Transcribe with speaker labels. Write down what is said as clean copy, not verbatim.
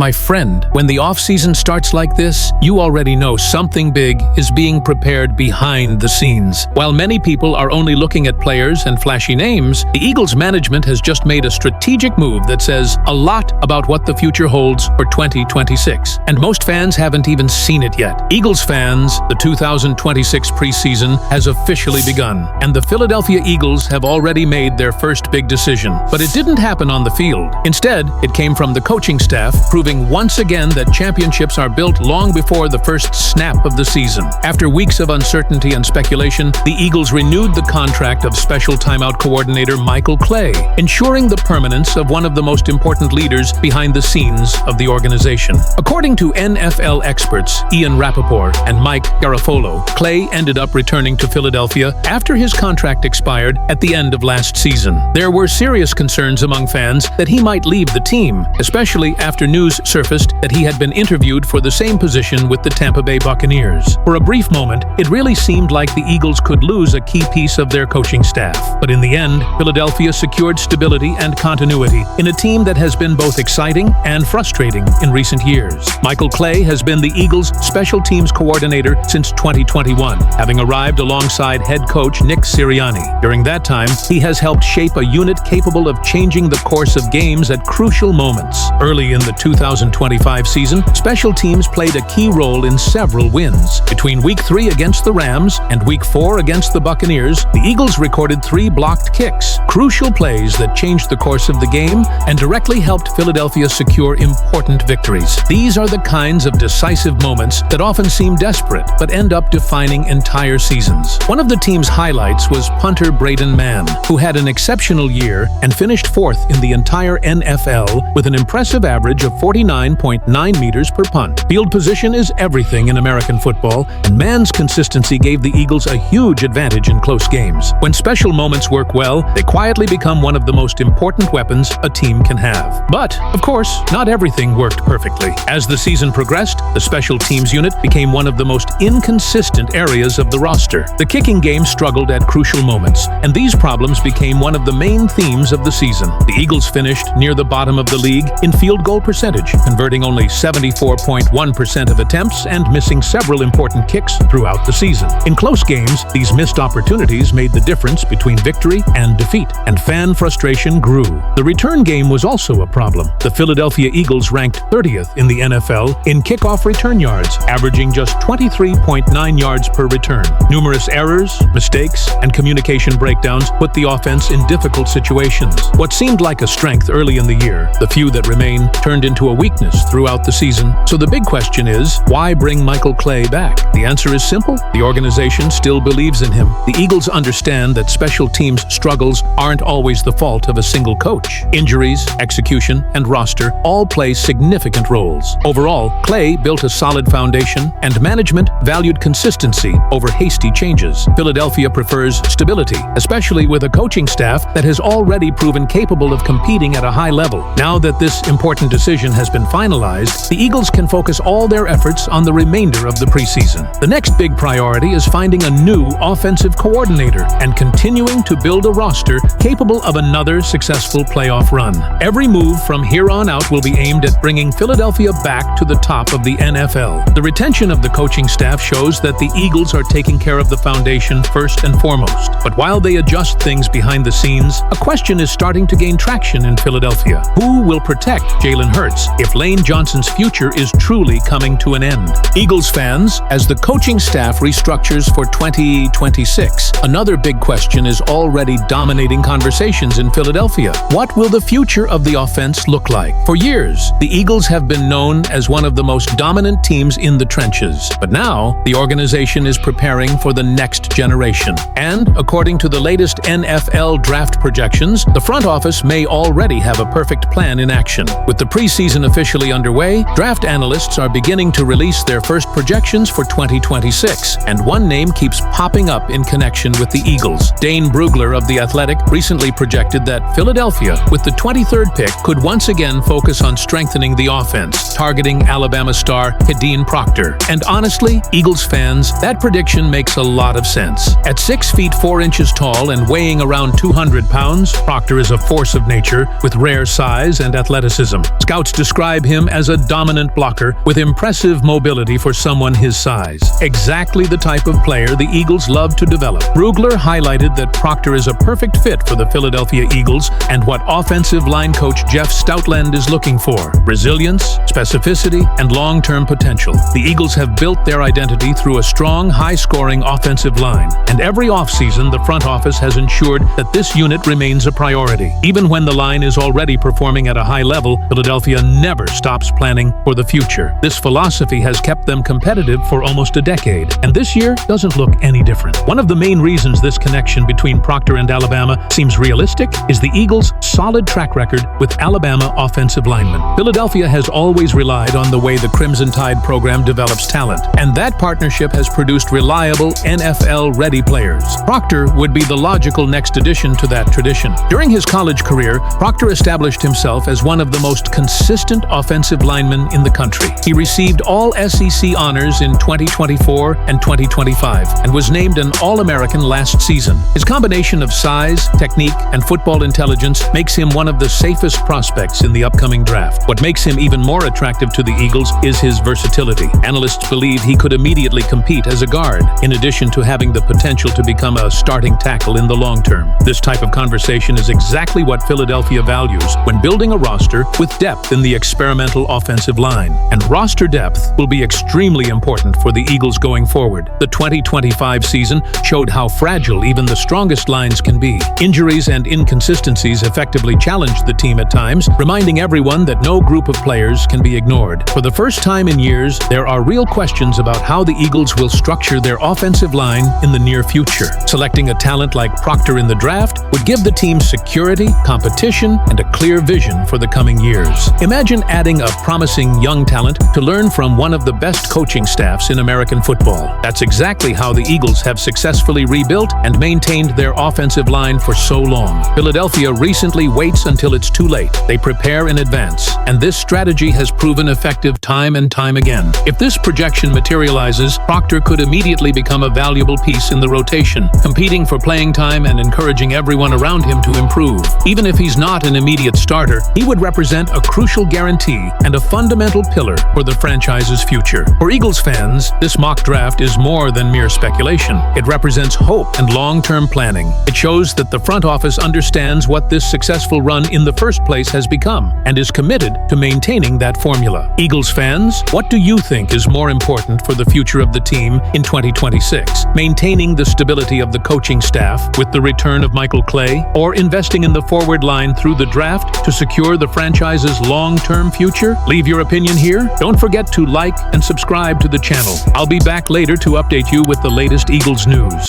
Speaker 1: My friend, when the off-season starts like this, you already know something big is being prepared behind the scenes. While many people are only looking at players and flashy names, the Eagles management has just made a strategic move that says a lot about what the future holds for 2026. And most fans haven't even seen it yet. Eagles fans, the 2026 preseason has officially begun, and the Philadelphia Eagles have already made their first big decision. But it didn't happen on the field. Instead, it came from the coaching staff, proving once again that championships are built long before the first snap of the season. After weeks of uncertainty and speculation, the Eagles renewed the contract of special timeout coordinator Michael Clay, ensuring the permanence of one of the most important leaders behind the scenes of the organization. According to NFL experts Ian Rappaport and Mike Garafolo, Clay ended up returning to Philadelphia after his contract expired at the end of last season. There were serious concerns among fans that he might leave the team, especially after news surfaced that he had been interviewed for the same position with the Tampa Bay Buccaneers. For a brief moment, it really seemed like the Eagles could lose a key piece of their coaching staff. But in the end, Philadelphia secured stability and continuity in a team that has been both exciting and frustrating in recent years. Michael Clay has been the Eagles' special teams coordinator since 2021, having arrived alongside head coach Nick Sirianni. During that time, he has helped shape a unit capable of changing the course of games at crucial moments. Early in the 2025 season, special teams played a key role in several wins. Between Week 3 against the Rams and Week 4 against the Buccaneers, the Eagles recorded 3 blocked kicks, crucial plays that changed the course of the game and directly helped Philadelphia secure important victories. These are the kinds of decisive moments that often seem desperate but end up defining entire seasons. One of the team's highlights was punter Braden Mann, who had an exceptional year and finished 4th in the entire NFL with an impressive average of 49.9 meters per punt. Field position is everything in American football, and Mann's consistency gave the Eagles a huge advantage in close games. When special moments work well, they quietly become one of the most important weapons a team can have. But, of course, not everything worked perfectly. As the season progressed, the special teams unit became one of the most inconsistent areas of the roster. The kicking game struggled at crucial moments, and these problems became one of the main themes of the season. The Eagles finished near the bottom of the league in field goal percentage, converting only 74.1% of attempts and missing several important kicks throughout the season. In close games, these missed opportunities made the difference between victory and defeat, and fan frustration grew. The return game was also a problem. The Philadelphia Eagles ranked 30th in the NFL in kickoff return yards, averaging just 23.9 yards per return. Numerous errors, mistakes, and communication breakdowns put the offense in difficult situations. What seemed like a strength early in the year, the few that remain, turned into a weakness throughout the season. So the big question is, why bring Michael Clay back? The answer is simple. The organization still believes in him. The Eagles understand that special teams struggles aren't always the fault of a single coach. Injuries, execution, and roster all play significant roles. Overall, Clay built a solid foundation, and management valued consistency over hasty changes. Philadelphia prefers stability, especially with a coaching staff that has already proven capable of competing at a high level. Now that this important decision has been finalized, the Eagles can focus all their efforts on the remainder of the preseason. The next big priority is finding a new offensive coordinator and continuing to build a roster capable of another successful playoff run. Every move from here on out will be aimed at bringing Philadelphia back to the top of the NFL. The retention of the coaching staff shows that the Eagles are taking care of the foundation first and foremost. But while they adjust things behind the scenes, a question is starting to gain traction in Philadelphia. Who will protect Jalen Hurts if Lane Johnson's future is truly coming to an end? Eagles fans, as the coaching staff restructures for 2026, another big question is already dominating conversations in Philadelphia. What will the future of the offense look like? For years, the Eagles have been known as one of the most dominant teams in the trenches. But now, the organization is preparing for the next generation. And, according to the latest NFL draft projections, the front office may already have a perfect plan in action. With the preseason officially underway, draft analysts are beginning to release their first projections for 2026, and one name keeps popping up in connection with the Eagles. Dane Brugler of The Athletic recently projected that Philadelphia, with the 23rd pick, could once again focus on strengthening the offense, targeting Alabama star Kadine Proctor. And honestly, Eagles fans, that prediction makes a lot of sense. At 6 feet 4 inches tall and weighing around 200 pounds, Proctor is a force of nature with rare size and athleticism. Scouts describe him as a dominant blocker with impressive mobility for someone his size. Exactly the type of player the Eagles love to develop. Brugler highlighted that Proctor is a perfect fit for the Philadelphia Eagles and what offensive line coach Jeff Stoutland is looking for: resilience, specificity, and long-term potential. The Eagles have built their identity through a strong, high-scoring offensive line, and every offseason the front office has ensured that this unit remains a priority. Even when the line is already performing at a high level, Philadelphia never stops planning for the future. This philosophy has kept them competitive for almost a decade, and this year doesn't look any different. One of the main reasons this connection between Proctor and Alabama seems realistic is the Eagles' solid track record with Alabama offensive linemen. Philadelphia has always relied on the way the Crimson Tide program develops talent, and that partnership has produced reliable NFL-ready players. Proctor would be the logical next addition to that tradition. During his college career, Proctor established himself as one of the most consistent offensive linemen in the country. He received all SEC honors in 2024 and 2025 and was named an All-American last season. His combination of size, technique, and football intelligence makes him one of the safest prospects in the upcoming draft. What makes him even more attractive to the Eagles is his versatility. Analysts believe he could immediately compete as a guard, in addition to having the potential to become a starting tackle in the long term. This type of conversation is exactly what Philadelphia values when building a roster with depth in the experimental offensive line. And roster depth will be extremely important for the Eagles going forward. The 2025 season showed how fragile even the strongest lines can be. Injuries and inconsistencies effectively challenged the team at times, reminding everyone that no group of players can be ignored. For the first time in years, there are real questions about how the Eagles will structure their offensive line in the near future. Selecting a talent like Proctor in the draft would give the team security, competition, and a clear vision for the coming years. Imagine adding a promising young talent to learn from one of the best coaching staffs in American football. That's exactly how the Eagles have successfully rebuilt and maintained their offensive line for so long. Philadelphia recently waits until it's too late. They prepare in advance, and this strategy has proven effective time and time again. If this projection materializes, Proctor could immediately become a valuable piece in the rotation, competing for playing time and encouraging everyone around him to improve. Even if he's not an immediate starter, he would represent a crucial guarantee and a fundamental pillar for the franchise's future. For Eagles fans, this mock draft is more than mere speculation. It represents hope and long-term planning. It shows that the front office understands what this successful run in the first place has become and is committed to maintaining that formula. Eagles fans, what do you think is more important for the future of the team in 2026? Maintaining the stability of the coaching staff with the return of Michael Clay, or investing in the forward line through the draft to secure the franchise's long-term future? Leave your opinion here. Don't forget to like and subscribe to the channel. I'll be back later to update you with the latest Eagles news.